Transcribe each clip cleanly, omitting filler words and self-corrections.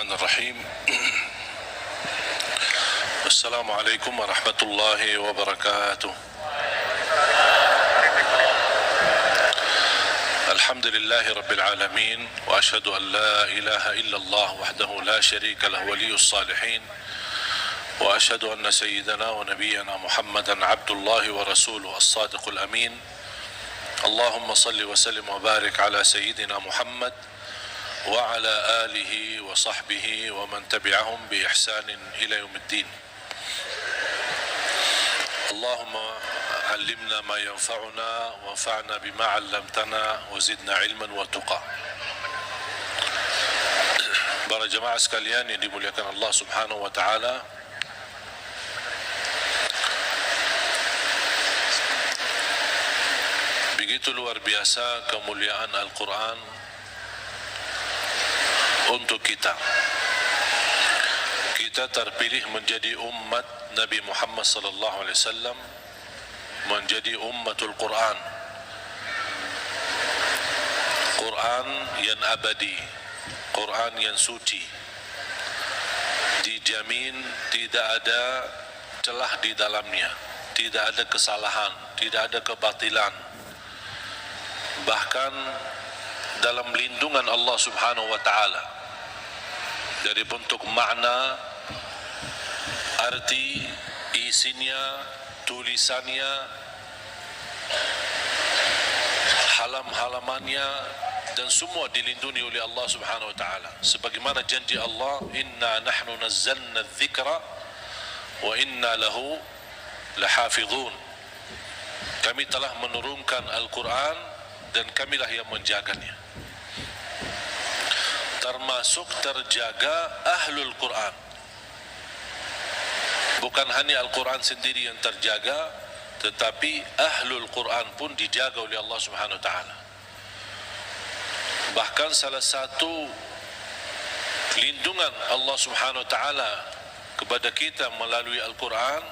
الرحمن الرحيم. السلام عليكم ورحمة الله وبركاته. الحمد لله رب العالمين، وأشهد أن لا إله إلا الله وحده لا شريك له ولي الصالحين، وأشهد أن سيدنا ونبينا محمدا عبد الله ورسوله الصادق الأمين. اللهم صل وسلم وبارك على سيدنا محمد وعلى آله وصحبه ومن تبعهم بإحسان إلى يوم الدين. اللهم علمنا ما ينفعنا وانفعنا بما علمتنا وزدنا علما وتقى. Para jemaah sekalian yang dimuliakan Allah Subhanahu wa taala, begitu luar biasa kemuliaan Al-Quran untuk kita. Kita terpilih menjadi umat Nabi Muhammad sallallahu alaihi wasallam, menjadi ummatul Quran. Quran yang abadi, Quran yang suci, dijamin tidak ada celah di dalamnya, tidak ada kesalahan, tidak ada kebatilan. Bahkan dalam lindungan Allah Subhanahu wa taala, dari bentuk makna, arti, isinya, tulisannya, halam-halamannya, dan semua dilindungi oleh Allah Subhanahu wa taala. Sebagaimana janji Allah, inna nahnu nazzalna dzikra wa inna lahu lahafizun. Kami telah menurunkan Al-Quran dan kamilah yang menjaganya. Termasuk terjaga ahlul Quran. Bukan hanya Al-Quran sendiri yang terjaga, tetapi ahlul Quran pun dijaga oleh Allah Subhanahu wa taala. Bahkan salah satu lindungan Allah Subhanahu wa taala kepada kita melalui Al-Quran,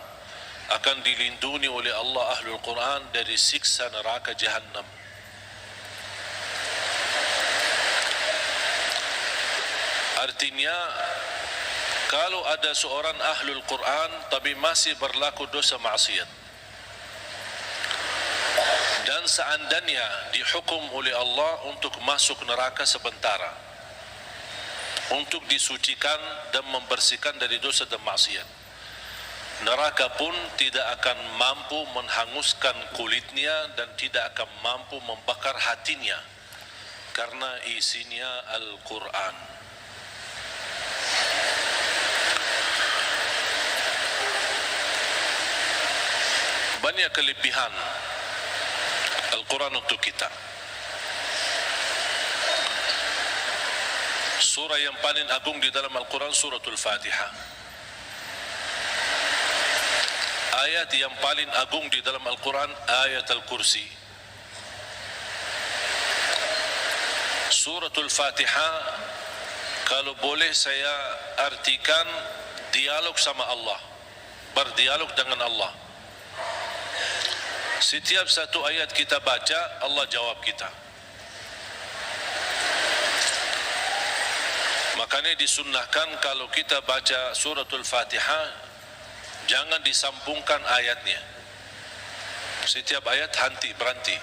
akan dilindungi oleh Allah ahlul Quran dari siksa neraka Jahannam. Artinya, kalau ada seorang ahlul Quran tapi masih berlaku dosa maksiat, dan seandainya dihukum oleh Allah untuk masuk neraka sementara, untuk disucikan dan membersihkan dari dosa dan maksiat, neraka pun tidak akan mampu menghanguskan kulitnya dan tidak akan mampu membakar hatinya, karena isinya Al-Quran. Banyak kelebihan Al-Quran untuk kita. Surah yang paling agung di dalam Al-Quran suratul Fatihah. Ayat yang paling agung di dalam Al-Quran ayat Al-Kursi. Suratul Fatihah, kalau boleh saya artikan dialog sama Allah, berdialog dengan Allah. Setiap satu ayat kita baca, Allah jawab kita. Makanya disunnahkan kalau kita baca suratul Fatihah, jangan disambungkan ayatnya. Setiap ayat berhenti.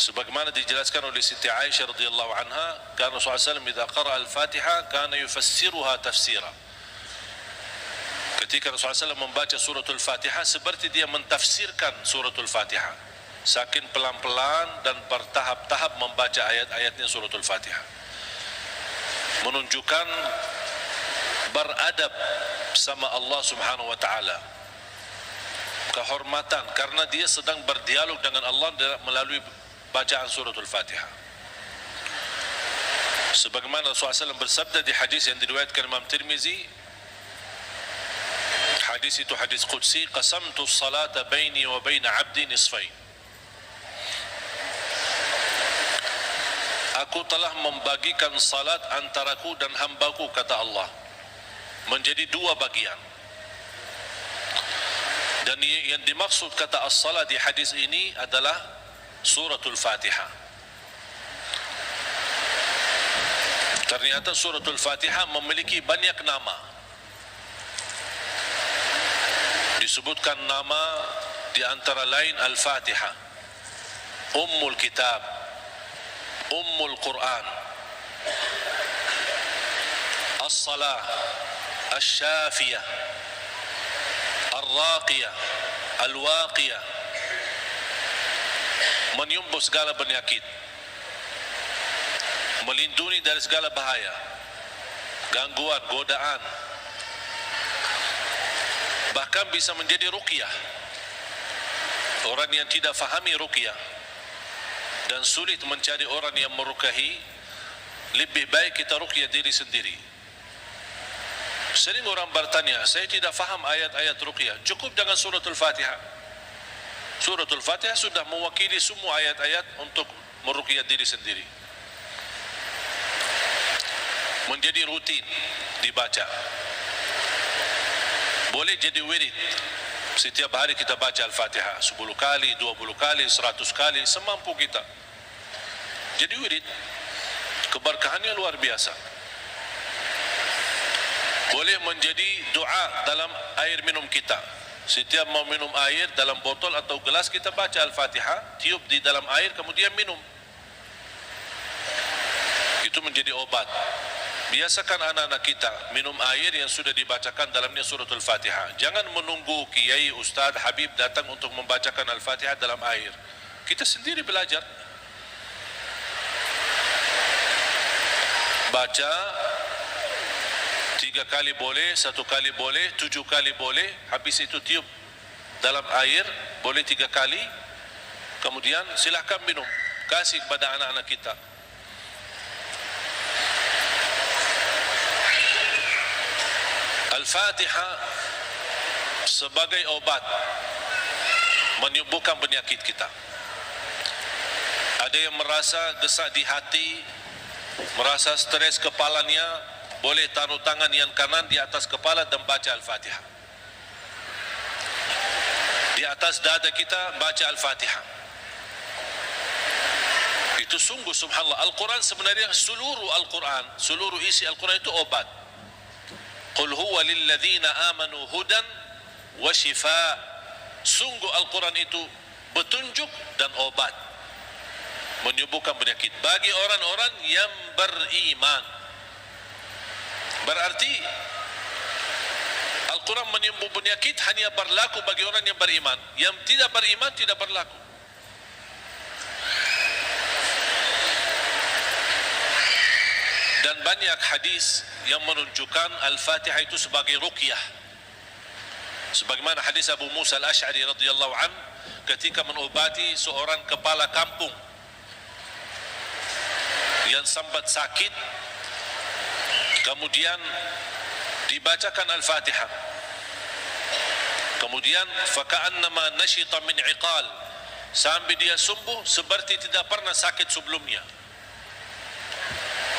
Sebagaimana dijelaskan oleh Siti Aisyah radhiyallahu anha, karena Rasulullah SAW idza qara'a al-Fatihah kana yufassiruha tafsira. Ketika Rasulullah SAW membaca suratul Fatihah, seperti dia mentafsirkan suratul Fatihah, saking pelan-pelan dan bertahap-tahap membaca ayat-ayatnya suratul Fatihah, menunjukkan beradab sama Allah Subhanahu wa taala, kehormatan, karena dia sedang berdialog dengan Allah melalui bacaan suratul Fatihah. Sebagaimana Rasulullah SAW bersabda di hadis yang diriwayatkan Imam Tirmizi, hadis itu hadis qudsi, qasamtu salata baini wa baina abdi nisfain. Aku telah membagikan salat antaraku dan hambaku, kata Allah, menjadi dua bagian. Dan yang dimaksud kata as-salat di hadis ini adalah suratul Fatihah. Ternyata suratul Fatihah memiliki banyak nama. Disebutkan nama di antara lain Al-Fatihah, Ummul Kitab, Ummul Quran, As-Salah, Asy-Syafiyah, Ar-Raqiyah, Al-Waqiyah, menyembuh segala penyakit, melindungi dari segala bahaya, gangguan, godaan, bahkan bisa menjadi ruqyah. Orang yang tidak fahami ruqyah dan sulit mencari orang yang merukahi, lebih baik kita ruqyah diri sendiri. Sering orang bertanya, saya tidak faham ayat-ayat ruqyah, cukup dengan suratul Fatihah. Suratul Fatihah sudah mewakili semua ayat-ayat untuk meruqyah diri sendiri. Menjadi rutin dibaca. Boleh jadi wirid. Setiap hari kita baca Al-Fatihah 10 kali, 20 kali, 100 kali, semampu kita. Jadi wirid. Keberkahannya luar biasa. Boleh menjadi doa dalam air minum kita. Setiap mau minum air dalam botol atau gelas, kita baca Al-Fatihah, tiup di dalam air, kemudian minum. Itu menjadi obat. Biasakan anak-anak kita minum air yang sudah dibacakan dalamnya suratul Fatihah. Jangan menunggu kiai, ustaz, habib datang untuk membacakan Al-Fatihah dalam air. Kita sendiri belajar. Baca 3 kali boleh, 1 kali boleh, 7 kali boleh. Habis itu tiup dalam air, boleh 3 kali. Kemudian silakan minum. Kasih kepada anak-anak kita. Al-Fatihah sebagai obat menyembuhkan penyakit kita. Ada yang merasa gesak di hati, merasa stres kepalanya, boleh taruh tangan yang kanan di atas kepala dan baca Al-Fatihah. Di atas dada kita baca Al-Fatihah. Itu sungguh subhanallah. Al-Quran sebenarnya seluruh isi Al-Quran itu obat. Qul huwa lilladzina amanu hudan wa shifa. Sungguh Al-Quran itu petunjuk dan obat, menyembuhkan penyakit bagi orang-orang yang beriman. Berarti Al-Quran menyembuh penyakit hanya berlaku bagi orang yang beriman. Yang tidak beriman tidak berlaku. Dan banyak hadis yang menunjukkan Al-Fatihah itu sebagai ruqyah. Sebagaimana hadis Abu Musa Al-Ash'ari radhiyallahu an ketika mengobati seorang kepala kampung yang sempat sakit, kemudian dibacakan Al-Fatihah. Kemudian faka'annama nashita min iqal, sampai dia sembuh seperti tidak pernah sakit sebelumnya.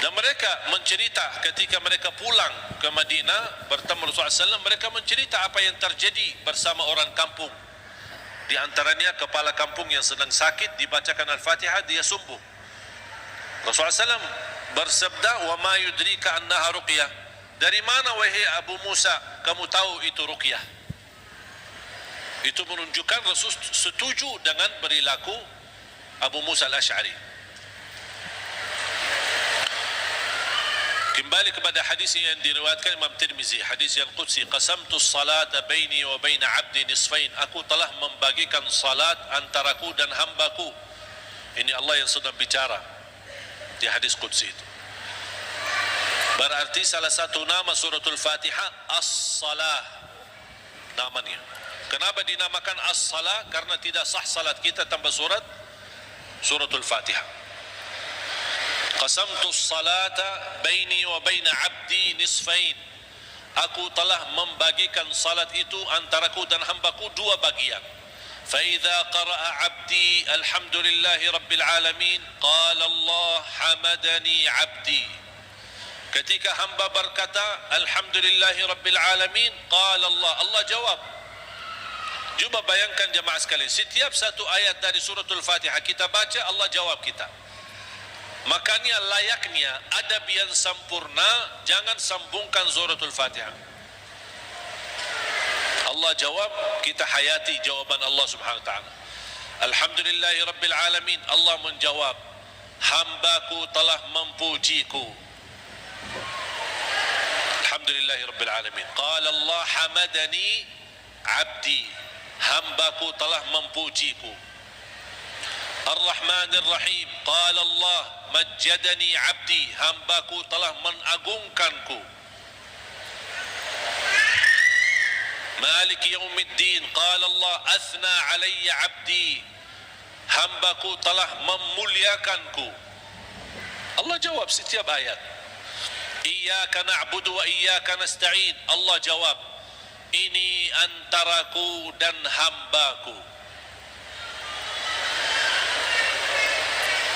Dan mereka mencerita ketika mereka pulang ke Madinah bertemu Rasulullah SAW, mereka mencerita apa yang terjadi bersama orang kampung. Di antaranya kepala kampung yang sedang sakit, dibacakan Al-Fatihah, dia sembuh. Rasulullah SAW bersabda, wa ma yudrika annaha ruqyah. Dari mana wahai Abu Musa kamu tahu itu ruqyah? Itu menunjukkan Rasul setuju dengan perilaku Abu Musa Al-Ash'ari. Kembali kepada hadis yang diriwayatkan Imam Tirmizi, hadis yang qudsi, qasamtu as-salata baini wa baina 'abdi nisfain. Aku telah membagikan salat antaraku dan hambaku. Ini Allah yang sedang bicara di hadis qudsi itu. Berarti salah satu nama suratul Fatihah As-Salah namanya. Kenapa dinamakan As-Salah? Karena tidak sah salat kita tanpa suratul Fatihah. Qasamtu as-salata baini wa baina 'abdi nisfain. Aku telah membagikan salat itu antaraku dan hambaku dua bagian. Fa idza qara'a 'abdi alhamdulillahi rabbil alamin qala Allah hamadani 'abdi. Ketika hamba berkata alhamdulillahi rabbil alamin qala Allah jawab. Cuba bayangkan jemaah sekalian, setiap satu ayat dari suratul Fatihah kita baca, Allah jawab kita. Makanya layaknya adab yang sempurna, jangan sambungkan suratul Fatihah. Allah jawab, kita hayati jawaban Allah Subhanahu wa taala. Alhamdulillahi rabbil alamin. Allah menjawab, hambaku telah memujiku. Alhamdulillahi rabbil alamin. Qala Allah hamadani abdi, hambaku telah memujiku. Ar-Rahmanir Rahim. Qala Allah majjadani abdi, hambaku telah mengagungkanku. Maliki yaumiddin. Qala Allah athna alayya abdi, hambaku telah memuliakanku. Allah jawab setiap ayat. Iyyaka na'budu wa iyyaka nasta'in. Allah jawab, ini antaraku dan hambaku.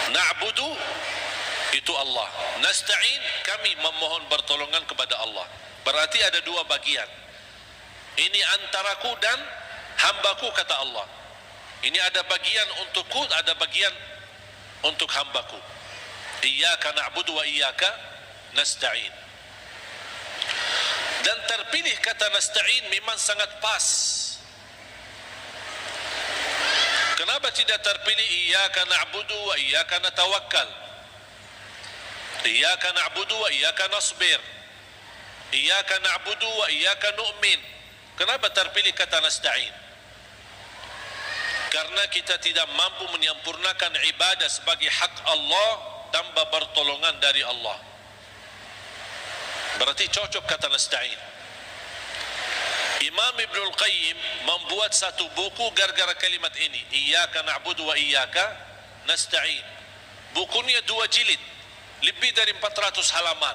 Na'budu itu Allah, nasta'in kami memohon pertolongan kepada Allah. Berarti ada dua bagian. Ini antaraku dan hambaku kata Allah. Ini ada bagian untukku, ada bagian untuk hambaku. Iyyaka na'budu wa iyyaka nasta'in. Dan terpilih kata nasta'in memang sangat pas. Kenapa tidak terpilih iyyaka na'budu wa iyyaka natawakkal? Iyyaka na'budu wa iyyaka nasbir. Iyyaka na'budu wa iyyaka nu'min. Kenapa terpilih kata nasta'in? Karena kita tidak mampu menyempurnakan ibadah sebagai hak Allah tanpa pertolongan dari Allah. Berarti cocok kata nasta'in. Imam Ibnul Qayyim membuat satu buku gara-gara kalimat ini, Iyyaka na'budu wa iyyaka nasta'in. Bukunya 2 jilid, lebih dari 400 halaman.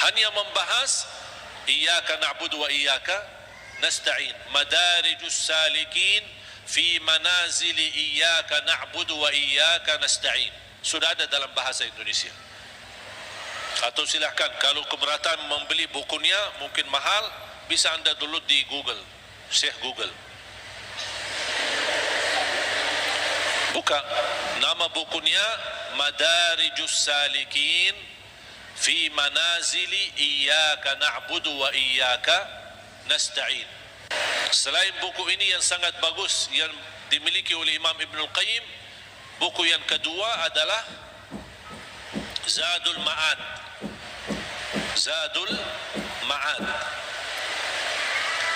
Hanya membahas Iyyaka na'budu wa iyyaka nasta'in. Madarijus salikin fi manazili iyyaka na'budu wa iyyaka nasta'in. Sudah ada dalam bahasa Indonesia. Atau silahkan kalau keberatan membeli bukunya mungkin mahal, bisa anda download di Google, Syekh Google. Buka nama bukunya Madarijus Salikin fi manazili iyyaka na'budu wa iyyaka nasta'in. Selain buku ini yang sangat bagus yang dimiliki oleh Imam Ibnul Qayyim, buku yang kedua adalah Zadul Ma'ad. Zadul Ma'ad.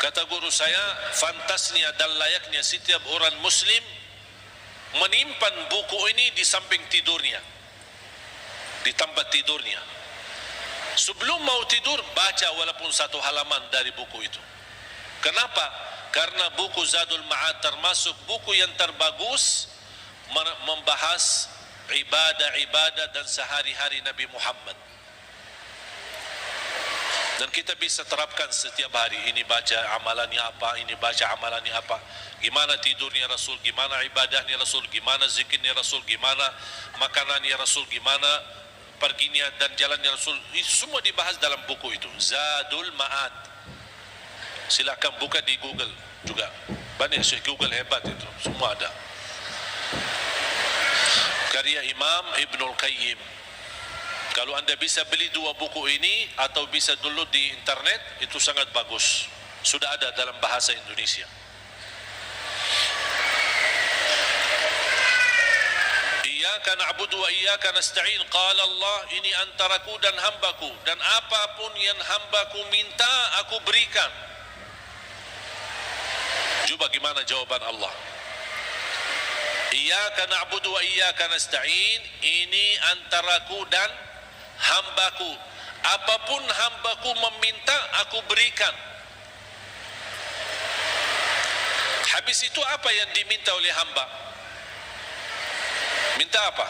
Kata guru saya, fantasnya dan layaknya setiap orang muslim menyimpan buku ini di samping tidurnya, di tempat tidurnya. Sebelum mau tidur, baca walaupun 1 halaman dari buku itu. Kenapa? Karena buku Zadul Ma'ad termasuk buku yang terbagus membahas ibadah-ibadah dan sehari-hari Nabi Muhammad. Dan kita bisa terapkan setiap hari. Ini baca amalannya apa, ini baca amalannya apa. Gimana tidurnya Rasul, gimana ibadahnya Rasul, gimana zikirnya Rasul, gimana makanannya Rasul, gimana perginya dan jalannya Rasul. Itu semua dibahas dalam buku itu, Zadul Ma'ad. Silakan buka di Google juga. Banyak Syekh Google hebat itu, semua ada. Karya Imam Ibnul Qayyim. Kalau anda bisa beli 2 buku ini atau bisa download di internet, itu sangat bagus. Sudah ada dalam bahasa Indonesia. Iyyaka na'budu wa iyyaka nasta'in. Qala Allah, ini antaraku dan hambaku, dan apapun yang hambaku minta aku berikan. Coba gimana jawaban Allah. Iyyaka na'budu wa iyyaka nasta'in, ini antaraku dan hambaku. Apapun hambaku meminta aku berikan. Habis itu apa yang diminta oleh hamba? Minta apa?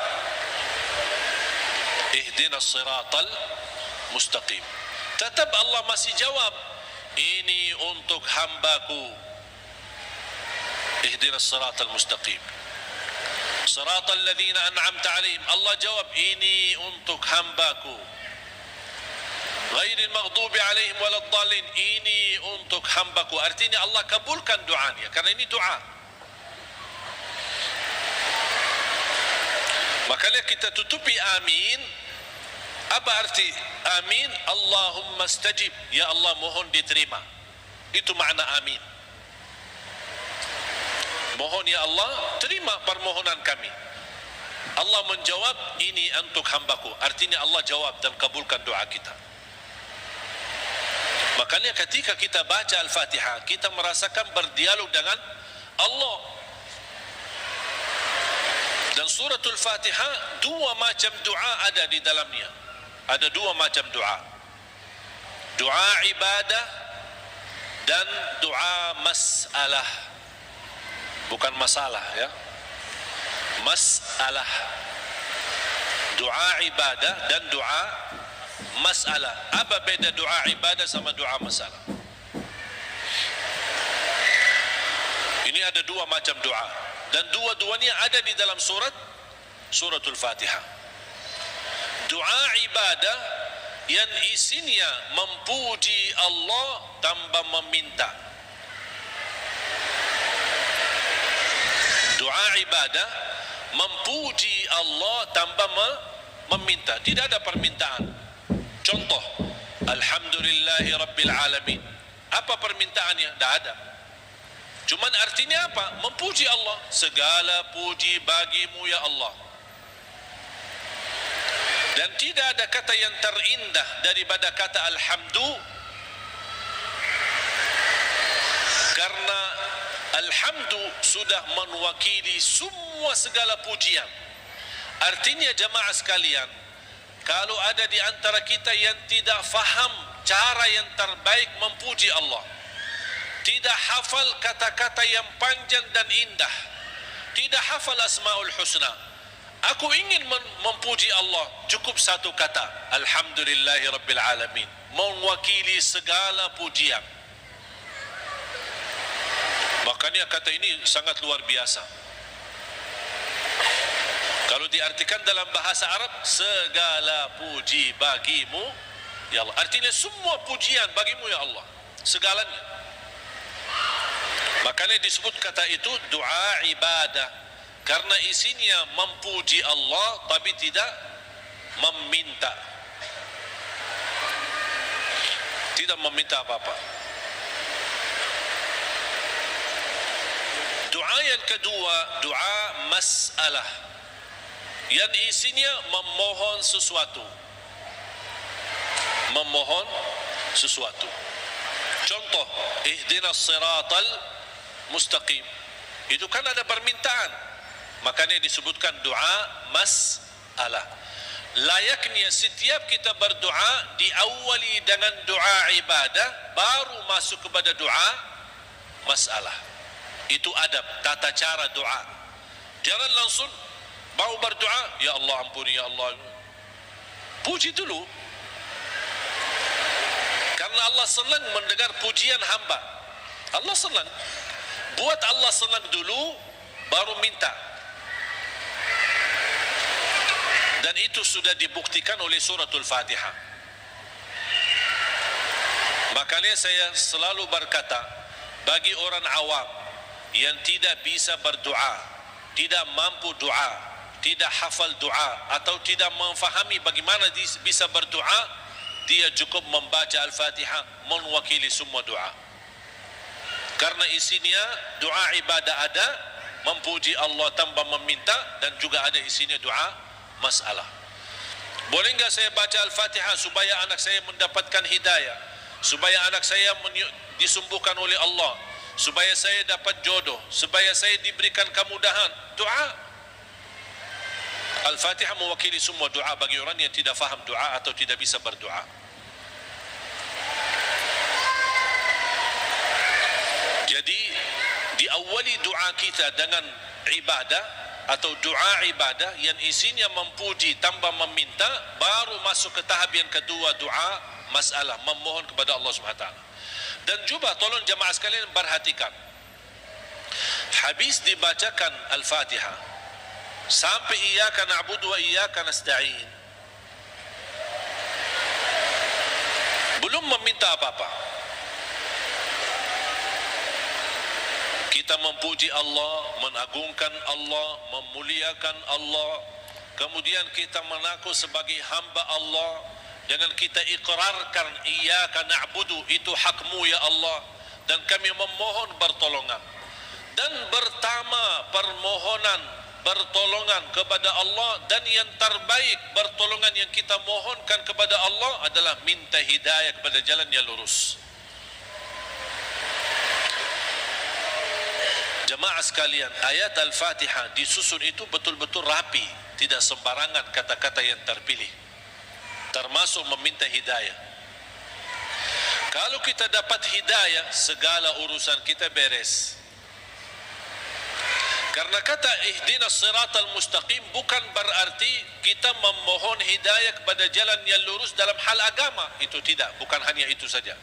Ihdinas siratal mustaqim. Tetap Allah masih jawab, ini untuk hambaku. Ihdinas siratal mustaqim. Siratal ladzina an'amta 'alaihim. Allah jawab, ini untuk hambaku. Ghairil maghdubi 'alaihim waladdallin. Ini untuk hambaku. Artinya Allah kabulkan doanya karena ini doa. Makanya kita tutupi amin. Apa arti amin? Allahumma stajib, ya Allah mohon diterima. Itu makna amin. Mohon ya Allah, terima permohonan kami. Allah menjawab, ini untuk hambaku. Artinya Allah jawab dan kabulkan doa kita. Makanya ketika kita baca Al-Fatihah, kita merasakan berdialog dengan Allah. Dan suratul Fatihah, dua macam doa ada di dalamnya. Ada dua macam doa. Doa ibadah dan doa mas'alah. Bukan masalah ya. Mas'alah. Doa ibadah dan doa masalah. Apa beda doa ibadah sama doa masalah? Ini ada dua macam doa, dan dua-duanya ada di dalam suratul Fatihah. Doa ibadah yang isinya memuji Allah tanpa meminta. Doa ibadah memuji Allah tanpa meminta, tidak ada permintaan. Contoh, Alhamdulillahi Rabbil Alamin. Apa permintaannya? Tidak ada. Cuman artinya apa? Memuji Allah. Segala puji bagimu ya Allah. Dan tidak ada kata yang terindah daripada kata Alhamdu. Karena Alhamdu sudah mewakili semua segala pujian. Artinya jemaah sekalian, kalau ada di antara kita yang tidak faham cara yang terbaik memuji Allah, tidak hafal kata-kata yang panjang dan indah, tidak hafal Asmaul Husna, aku ingin memuji Allah, cukup satu kata, Alhamdulillahi Rabbil Alamin, mewakili segala pujian. Makanya kata ini sangat luar biasa. Kalau diartikan dalam bahasa Arab, segala puji bagimu ya Allah. Artinya semua pujian bagimu ya Allah, segalanya. Makanya disebut kata itu doa ibadah, karena isinya memuji Allah tapi tidak meminta. Tidak meminta apa-apa. Doa yang kedua, doa mas'alah, yang isinya memohon sesuatu. Memohon sesuatu. Contoh, ihdinas siratal mustaqim. Itu kan ada permintaan. Makanya disebutkan doa mas'alah. Layaknya setiap kita berdoa diawali dengan doa ibadah, baru masuk kepada doa mas'alah. Itu adab, tata cara doa. Jangan langsung mau berdoa, ya Allah ampuni ya Allah. Puji dulu. Karena Allah senang mendengar pujian hamba. Allah senang. Buat Allah senang dulu, baru minta. Dan itu sudah dibuktikan oleh suratul Fatihah. Makanya saya selalu berkata, bagi orang awam yang tidak bisa berdoa, tidak mampu doa, tidak hafal doa, atau tidak memfahami bagaimana bisa berdoa, dia cukup membaca Al-Fatihah mewakili semua doa. Karena isinya doa ibadah ada, memuji Allah tanpa meminta, dan juga ada isinya doa masalah. Boleh enggak saya baca Al-Fatihah supaya anak saya mendapatkan hidayah, supaya anak saya disembuhkan oleh Allah, supaya saya dapat jodoh, supaya saya diberikan kemudahan? Doa. Al-Fatihah mewakili semua doa bagi orang yang tidak faham doa atau tidak bisa berdoa. Jadi diawali doa kita dengan ibadah atau doa ibadah yang isinya memuji tanpa meminta, baru masuk ke tahap yang kedua, doa masalah, memohon kepada Allah SWT. Dan juga tolong jemaah sekalian perhatikan, habis dibacakan Al-Fatihah sampai iyyaka na'budu wa iyyaka nasta'in, belum meminta apa-apa. Kita memuji Allah, mengagungkan Allah, memuliakan Allah, kemudian kita mengaku sebagai hamba Allah dengan kita ikrarkan iyyaka na'budu, itu hakmu ya Allah, dan kami memohon pertolongan. Dan pertama permohonan pertolongan kepada Allah, dan yang terbaik pertolongan yang kita mohonkan kepada Allah adalah minta hidayah kepada jalan yang lurus. Jemaah sekalian, ayat Al-Fatihah disusun itu betul-betul rapi, tidak sembarangan kata-kata yang terpilih, termasuk meminta hidayah. Kalau kita dapat hidayah, segala urusan kita beres. Karena kata ihdinas siratal mustaqim bukan berarti kita memohon hidayah kepada jalan yang lurus dalam hal agama, itu tidak, bukan hanya itu saja.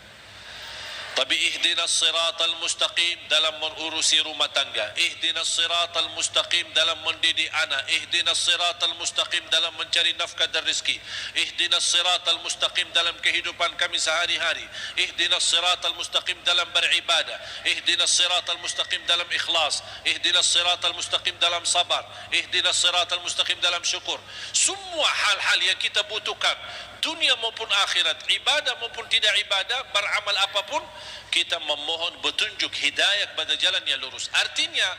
Tapi ihdinas siratal mustaqim dalam mengurusi rumah tangga, ihdinas siratal mustaqim dalam mendidik anak, ihdinas siratal mustaqim dalam mencari nafkah dan rezeki, ihdinas siratal mustaqim dalam kehidupan kami sehari-hari, ihdinas siratal mustaqim dalam beribadah, ihdinas siratal mustaqim dalam ikhlas, ihdinas siratal mustaqim dalam sabar, ihdinas siratal mustaqim dalam syukur. Semua hal-hal yang kita butuhkan, dunia maupun akhirat, ibadah maupun tidak ibadah, beramal apapun, kita memohon petunjuk hidayah kepada jalan yang lurus. Artinya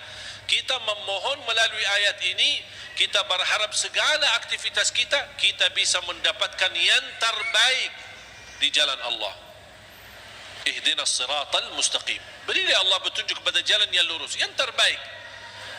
kita memohon melalui ayat ini, kita berharap segala aktivitas kita bisa mendapatkan yang terbaik di jalan Allah. Ihdinas siratal mustaqim, berilah Allah petunjuk kepada jalan yang lurus, yang terbaik.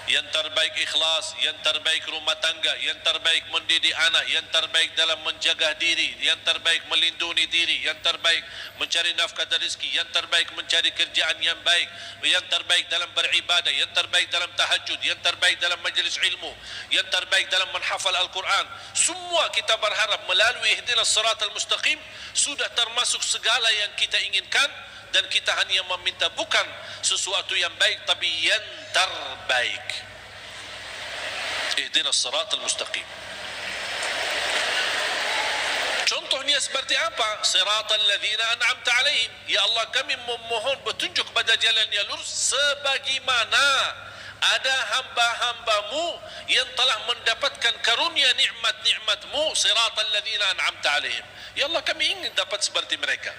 Yang terbaik ikhlas, yang terbaik rumah tangga, yang terbaik mendidik anak, yang terbaik dalam menjaga diri, yang terbaik melindungi diri, yang terbaik mencari nafkah dan rezeki, yang terbaik mencari kerjaan yang baik, yang terbaik dalam beribadah, yang terbaik dalam tahajud, yang terbaik dalam majlis ilmu, yang terbaik dalam menghafal Al-Quran. Semua kita berharap melalui ihdinas siratal mustaqim sudah termasuk segala yang kita inginkan, dan kita hanya meminta bukan sesuatu yang baik, tapi yang terbaik. Ihdinas siratal mustaqim. Contohnya seperti apa? Siratal ladzina an'amta alaihim. Ya Allah, kami memohon petunjuk kepada jalan yang lurus sebagaimana ada hamba-hambamu yang telah mendapatkan karunia nikmat-nikmatmu. Siratal ladzina an'amta alaihim. Ya Allah, kami ingin dapat seperti mereka.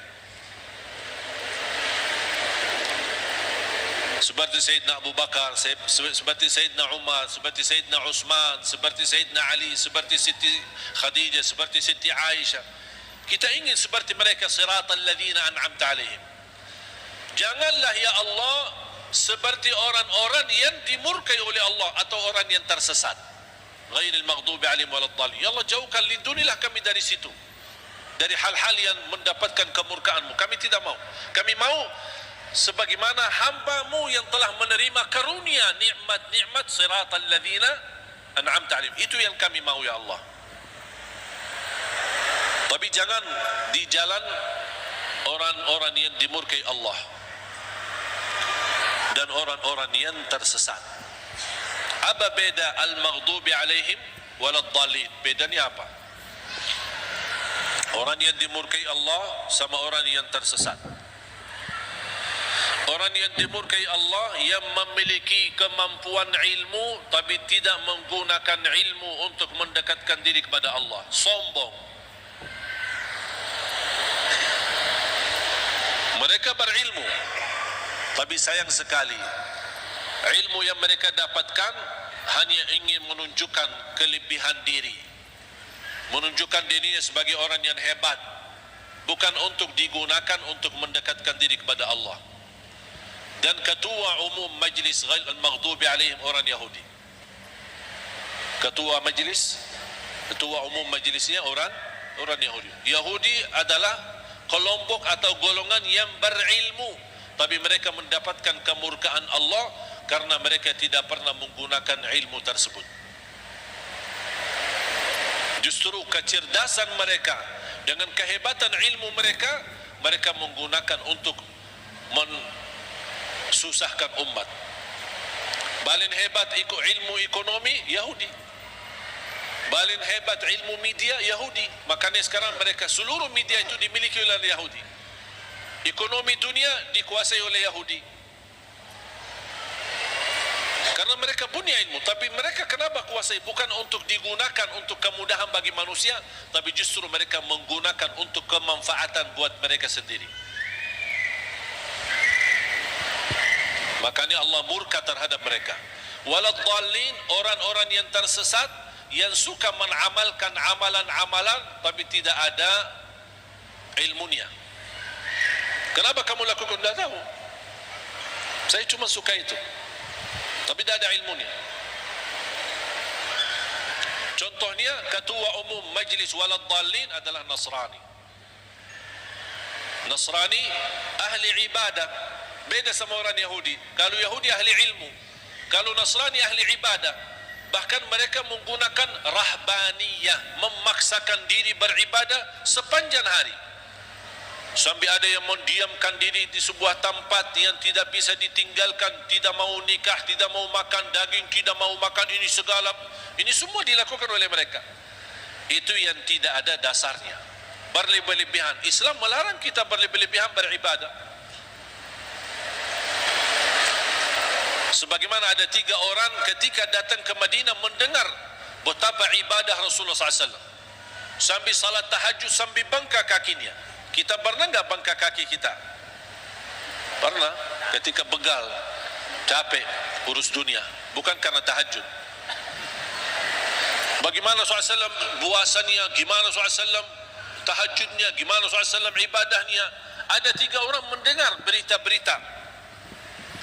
Seperti Sayyidina Abu Bakar, seperti Sayyidina Umar, seperti Sayyidina Utsman, seperti Sayyidina Ali, seperti Siti Khadijah, seperti Siti Aisyah. Kita ingin seperti mereka, siratal ladzina an'amta alaihim. Janganlah ya Allah seperti orang-orang yang dimurkai oleh Allah atau orang yang tersesat. Ghairil maghdubi alaihim waladdallin. Ya Allah, jauhkan, lindungilah kami dari situ, dari hal-hal yang mendapatkan kemurkaan-Mu. Kami tidak mau. Kami mau sebagaimana hamba-Mu yang telah menerima karunia nikmat-nikmat, siratal ladzina an'amta alaihim. Itu yang kami mau ya Allah. Tapi jangan di jalan orang-orang yang dimurkai Allah dan orang-orang yang tersesat. Apa beda al-maghdubi alaihim waladdallin? Bedanya apa? Orang yang dimurkai Allah sama orang yang tersesat. Orang yang dimurkai Allah yang memiliki kemampuan ilmu tapi tidak menggunakan ilmu untuk mendekatkan diri kepada Allah. Sombong. Mereka berilmu, tapi sayang sekali ilmu yang mereka dapatkan hanya ingin menunjukkan kelebihan diri, menunjukkan dirinya sebagai orang yang hebat, bukan untuk digunakan untuk mendekatkan diri kepada Allah. Dan ketua umum majlis al-maghdubi alaihim orang Yahudi. Ketua umum majlisnya orang Yahudi. Yahudi adalah kelompok atau golongan yang berilmu, tapi mereka mendapatkan kemurkaan Allah karena mereka tidak pernah menggunakan ilmu tersebut. Justru kecerdasan mereka dengan kehebatan ilmu mereka, mereka menggunakan untuk susahkan umat. Paling hebat ilmu ekonomi Yahudi, paling hebat ilmu media Yahudi. Makanya sekarang mereka seluruh media itu dimiliki oleh Yahudi. Ekonomi dunia dikuasai oleh Yahudi. Karena mereka punya ilmu, tapi mereka kenapa kuasai? Bukan untuk digunakan untuk kemudahan bagi manusia, tapi justru mereka menggunakan untuk kemanfaatan buat mereka sendiri. Makanya Allah murka terhadap mereka. Waladhdallin, orang-orang yang tersesat, yang suka mengamalkan amalan-amalan tapi tidak ada ilmunya. Kenapa kamu lakukan? Tidak tahu. Saya cuma suka itu, tapi tidak ada ilmunya. Contohnya, ketua umum majlis Waladhdallin adalah Nasrani. Nasrani ahli ibadah, beda sama orang Yahudi. Kalau Yahudi ahli ilmu, kalau Nasrani ahli ibadah. Bahkan mereka menggunakan rahbaniyah, memaksakan diri beribadah sepanjang hari. Sampai ada yang mendiamkan diri di sebuah tempat yang tidak bisa ditinggalkan, tidak mau nikah, tidak mau makan daging, tidak mau makan ini segala. Ini semua dilakukan oleh mereka. Itu yang tidak ada dasarnya, berlebih-lebihan. Islam melarang kita berlebih-lebihan beribadah. Sebagaimana ada 3 orang ketika datang ke Madinah mendengar betapa ibadah Rasulullah SAW, sambil salat tahajud, sambil bangka kakinya. Kita pernah enggak bangka kaki kita? Pernah, ketika begal, capek, urus dunia, bukan karena tahajud. Bagaimana SAW puasanya, gimana SAW tahajudnya, gimana SAW ibadahnya. Ada 3 orang mendengar berita-berita,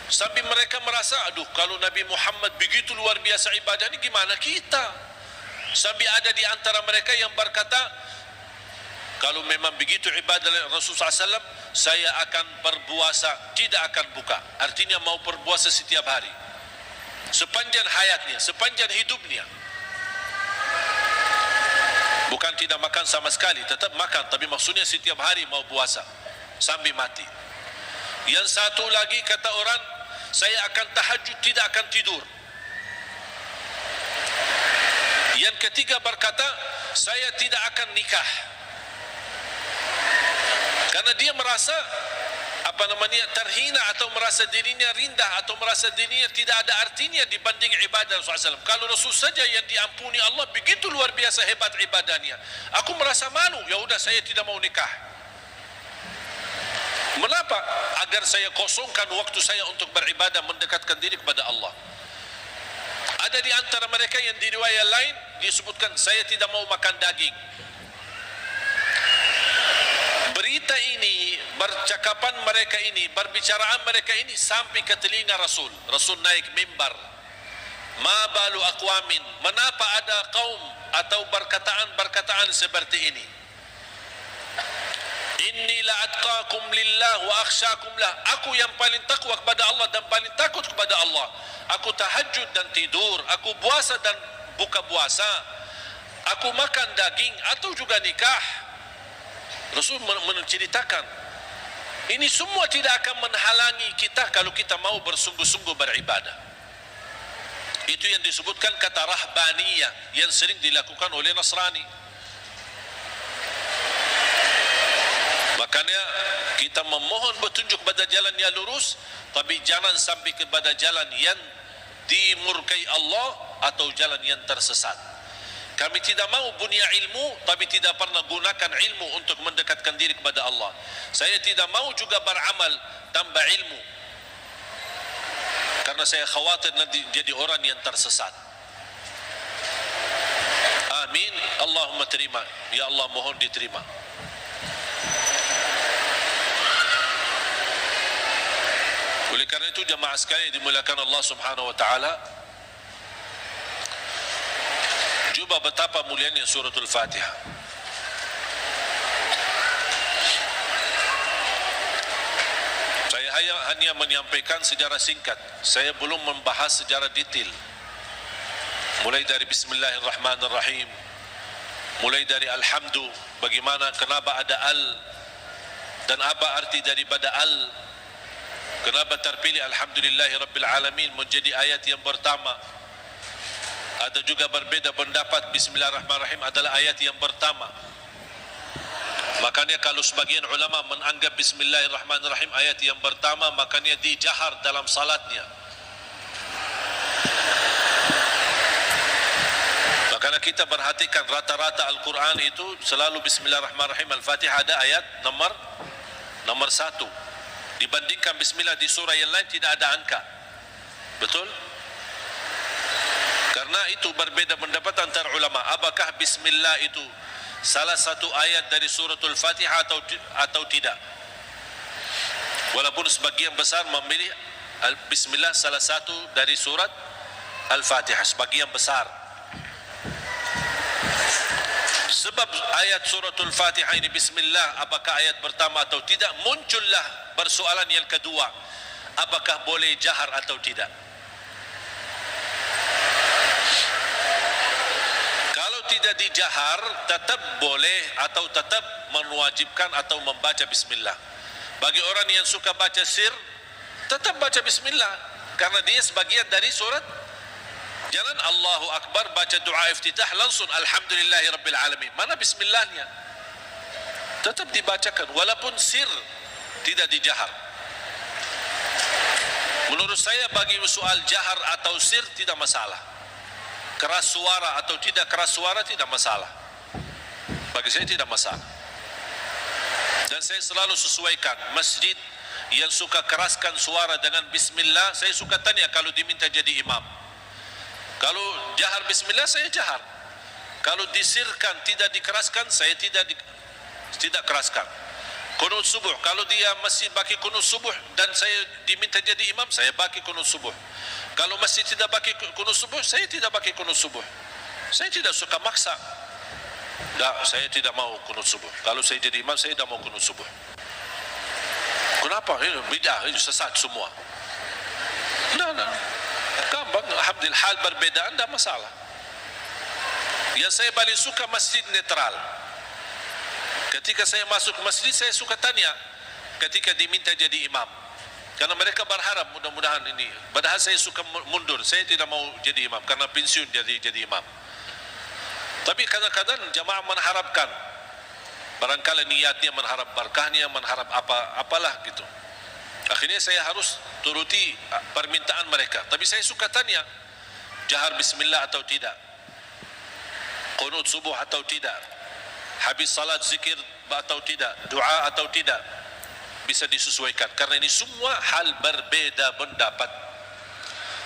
sambil mereka merasa, aduh, kalau Nabi Muhammad begitu luar biasa ibadah ini, gimana kita? Sambil ada di antara mereka yang berkata, kalau memang begitu ibadah Rasulullah SAW, saya akan berpuasa, tidak akan buka. Artinya mau berpuasa setiap hari, sepanjang hayatnya, sepanjang hidupnya. Bukan tidak makan sama sekali, tetap makan, tapi maksudnya setiap hari mau puasa sambil mati. Yang satu lagi kata orang, saya akan tahajud, tidak akan tidur. Yang ketiga berkata, saya tidak akan nikah. Karena dia merasa terhina, atau merasa dirinya rendah, atau merasa dirinya tidak ada artinya dibanding ibadah Rasulullah SAW. Kalau Rasul saja yang diampuni Allah begitu luar biasa hebat ibadahnya, aku merasa malu, ya udah saya tidak mau nikah. Mengapa? Agar saya kosongkan waktu saya untuk beribadah, mendekatkan diri kepada Allah. Ada di antara mereka yang di riwayat lain disebutkan, saya tidak mau makan daging. Berita ini, percakapan mereka ini, perbicaraan mereka ini sampai ke telinga Rasul. Rasul naik mimbar. Ma balu aqwamin, mengapa ada kaum atau perkataan seperti ini? Inni la atqakum lillah wa akhsyakum lah. Aku yang paling takwa kepada Allah dan paling takut kepada Allah. Aku tahajud dan tidur, aku puasa dan buka puasa, aku makan daging atau juga nikah. Rasul menceritakan ini semua tidak akan menghalangi kita kalau kita mau bersungguh-sungguh beribadah. Itu yang disebutkan kata rahbaniyah yang sering dilakukan oleh Nasrani. Makanya kita memohon petunjuk pada jalan yang lurus, tapi jangan sampai kepada jalan yang dimurkai Allah atau jalan yang tersesat. Kami tidak mau punya ilmu tapi tidak pernah gunakan ilmu untuk mendekatkan diri kepada Allah. Saya tidak mau juga beramal tanpa ilmu, karena saya khawatir nanti jadi orang yang tersesat. Amin. Allahumma terima. Ya Allah, mohon diterima. Oleh karena itu jamaah sekalian dimuliakan Allah Subhanahu wa taala, coba betapa mulianya suratul Fatihah. Saya hanya menyampaikan sejarah singkat. Saya belum membahas sejarah detail. Mulai dari Bismillahirrahmanirrahim, mulai dari Alhamdu, bagaimana, kenapa ada al, dan apa arti daripada al, kenapa terpilih Alhamdulillahirabbil alamin menjadi ayat yang pertama. Ada juga berbeda pendapat, Bismillahirrahmanirrahim adalah ayat yang pertama. Makanya kalau sebagian ulama menganggap Bismillahirrahmanirrahim ayat yang pertama, makanya dijahar dalam salatnya. Karena kita perhatikan rata-rata Al-Quran itu selalu Bismillahirrahmanirrahim. Al-Fatihah ada ayat nomor 1. Dibandingkan Bismillah di surah yang lain tidak ada angka. Betul? Karena itu berbeda pendapat antara ulama. Apakah Bismillah itu salah satu ayat dari suratul Fatihah atau tidak? Walaupun sebagian besar memilih Bismillah salah satu dari surat Al-Fatihah, sebagian besar. Sebab ayat suratul Fatihah ini Bismillah, apakah ayat pertama atau tidak, muncullah persoalan yang kedua, apakah boleh jahar atau tidak. Kalau tidak dijahar, tetap boleh atau tetap mewajibkan atau membaca Bismillah. Bagi orang yang suka baca sir, tetap baca Bismillah, karena dia sebagian dari surat. Jangan Allahu Akbar baca doa iftitah langsung Alhamdulillahi Rabbil Alamin. Mana Bismillahnya? Tetap dibacakan walaupun sir, tidak dijahar. Menurut saya bagi soal jahar atau sir tidak masalah. Keras suara atau tidak keras suara tidak masalah. Bagi saya tidak masalah. Dan saya selalu sesuaikan. Masjid yang suka keraskan suara dengan Bismillah, saya suka tanya kalau diminta jadi imam. Kalau jahar Bismillah, saya jahar. Kalau disirkan, tidak dikeraskan, saya tidak keraskan. Qunut subuh, kalau dia masih bagi qunut subuh dan saya diminta jadi imam, saya bagi qunut subuh. Kalau masih tidak bagi qunut subuh, saya tidak bagi qunut subuh. Saya tidak suka maksa. Tak, saya tidak mau qunut subuh. Kalau saya jadi imam, saya tidak mau qunut subuh. Kenapa? Ini bidah, ini sesat semua. Nah. Gampang, alhamdulillah, hal berbeda, tidak masalah. Yang saya paling suka masjid netral. Ketika saya masuk masjid, saya suka tanya ketika diminta jadi imam, karena mereka berharap mudah-mudahan ini. Padahal saya suka mundur, saya tidak mau jadi imam karena pensiun jadi imam. Tapi kadang-kadang jamaah mengharapkan, barangkali niatnya mengharap berkahnya, mengharap apalah gitu. Akhirnya saya harus turuti permintaan mereka. Tapi saya suka tanya, jahar Bismillah atau tidak, qunut subuh atau tidak, habis salat zikir atau tidak, doa atau tidak. Bisa disesuaikan, karena ini semua hal berbeda pendapat.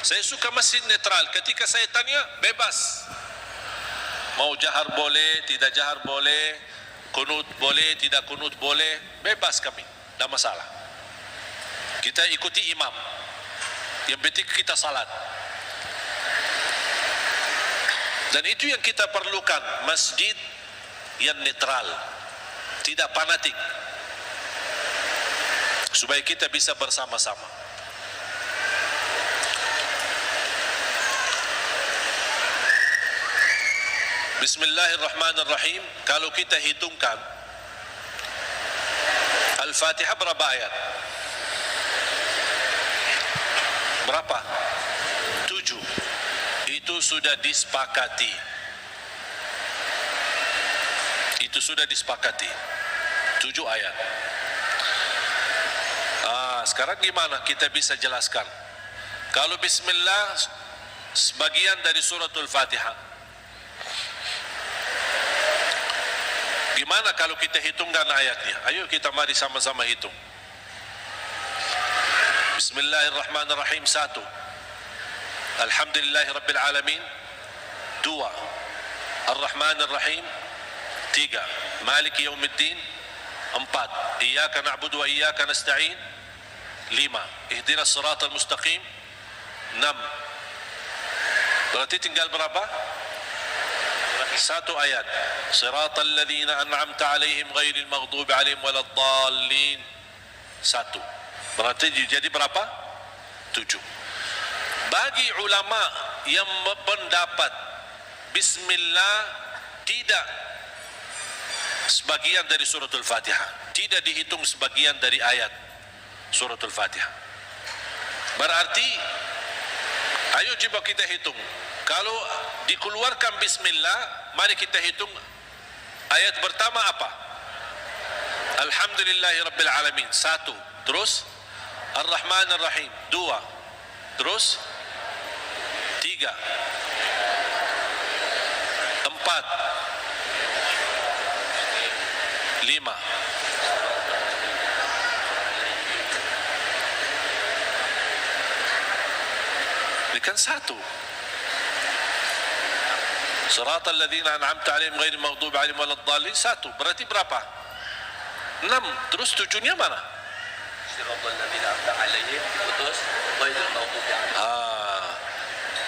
Saya suka masjid netral. Ketika saya tanya, bebas. Mau jahar boleh, tidak jahar boleh, qunut boleh, tidak qunut boleh, bebas kami, tidak masalah. Kita ikuti imam. Yang penting kita salat. Dan itu yang kita perlukan, masjid yang netral, tidak fanatik, supaya kita bisa bersama-sama. Bismillahirrahmanirrahim. Kalau kita hitungkan Al-Fatihah berapa ayat? Berapa? 7. Itu sudah disepakati. Itu sudah disepakati. 7 ayat. Sekarang gimana kita bisa jelaskan? Kalau Bismillah sebagian dari suratul Fatihah, gimana kalau kita hitungkan ayatnya? Ayo kita mari sama-sama hitung. Bismillahirrahmanirrahim 1. Alhamdulillahi Rabbil Alamin 2. Ar-Rahmanirrahim 3. Maliki Yawmiddin 4. Iyyaka na'budu wa iyyaka nasta'in 5. Ihdinas siratal mustaqim 6. Berarti tinggal berapa? 1 ayat. Siratal ladzina an'amta 'alaihim ghairil maghdubi 'alaihim waladdallin 1. Berarti jadi berapa? 7. Bagi ulama yang berpendapat Bismillah tidak sebagian dari suratul Fatihah, tidak dihitung sebagian dari ayat suratul Fatihah, berarti ayo coba kita hitung. Kalau dikeluarkan Bismillah, mari kita hitung ayat pertama apa? Alhamdulillahi Rabbil Alamin 1. Terus Ar-Rahman Ar-Rahim 2. Terus 3. 4. 5. Ini kan 1. Siratal ladzina an'amta 'alaihim ghairil maghdubi 'alaihim waladdallin 1. Berarti berapa? 6. Terus 7-nya mana? Siratal ladzina an'amta 'alaihim putus ghairil maghdubi 'alaihim.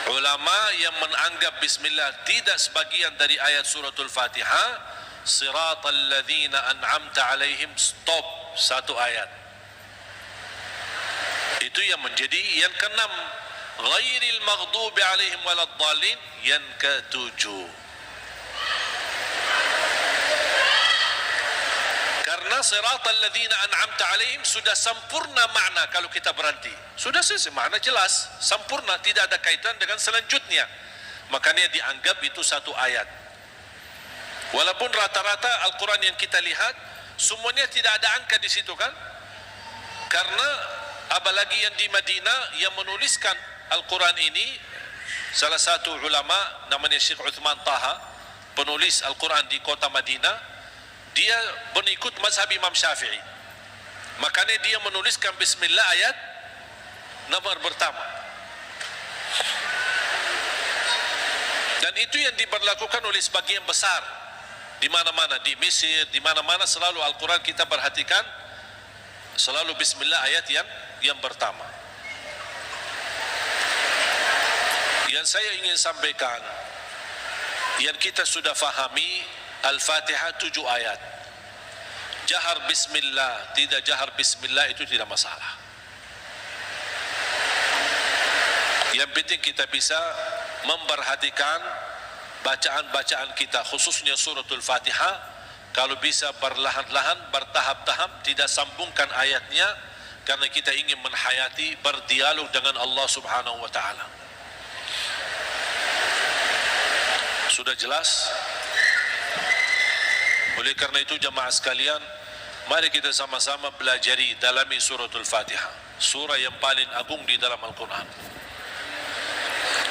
Ulama yang menganggap bismillah tidak sebagian dari ayat suratul Fatihah, siratal ladzina an'amta 'alaihim, stop, 1 ayat. Itu yang menjadi yang ke-6. Ghairil maghdubi 'alaihim waladdallin yang ke-7. Karena siratal ladzina an'amta 'alaihim sudah sempurna makna kalau kita berhenti. Sudah selesai, makna jelas, sempurna, tidak ada kaitan dengan selanjutnya. Makanya dianggap itu 1 ayat. Walaupun rata-rata Al-Quran yang kita lihat semuanya tidak ada angka di situ kan? Karena apalagi yang di Madinah yang menuliskan Al-Quran ini, salah satu ulama namanya Syekh Uthman Taha, penulis Al-Quran di kota Madinah, dia mengikut mazhab Imam Syafi'i. Makanya dia menuliskan bismillah ayat nomor pertama. Dan itu yang diberlakukan oleh sebagian besar di mana-mana, di Mesir, di mana-mana selalu Al-Quran kita perhatikan selalu bismillah ayat yang pertama. Yang saya ingin sampaikan, yang kita sudah fahami, Al-Fatihah 7 ayat. Jahar bismillah, tidak jahar bismillah itu tidak masalah. Yang penting kita bisa memperhatikan bacaan-bacaan kita, khususnya suratul Fatihah. Kalau bisa perlahan-lahan, bertahap-tahap, tidak sambungkan ayatnya, karena kita ingin menhayati, berdialog dengan Allah Subhanahu wa ta'ala. Sudah jelas? Oleh karena itu jamaah sekalian, mari kita sama-sama belajari dalami suratul Fatihah, surah yang paling agung di dalam Al-Quran,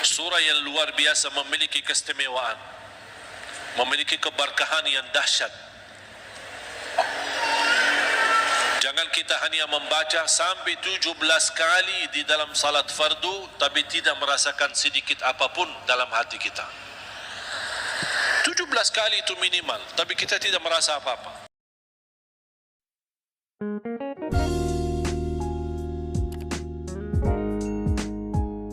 surah yang luar biasa, memiliki keistimewaan, memiliki keberkahan yang dahsyat. Jangan kita hanya membaca sampai 17 kali di dalam salat fardu tapi tidak merasakan sedikit apapun dalam hati kita. 17 kali itu minimal, tapi kita tidak merasa apa-apa.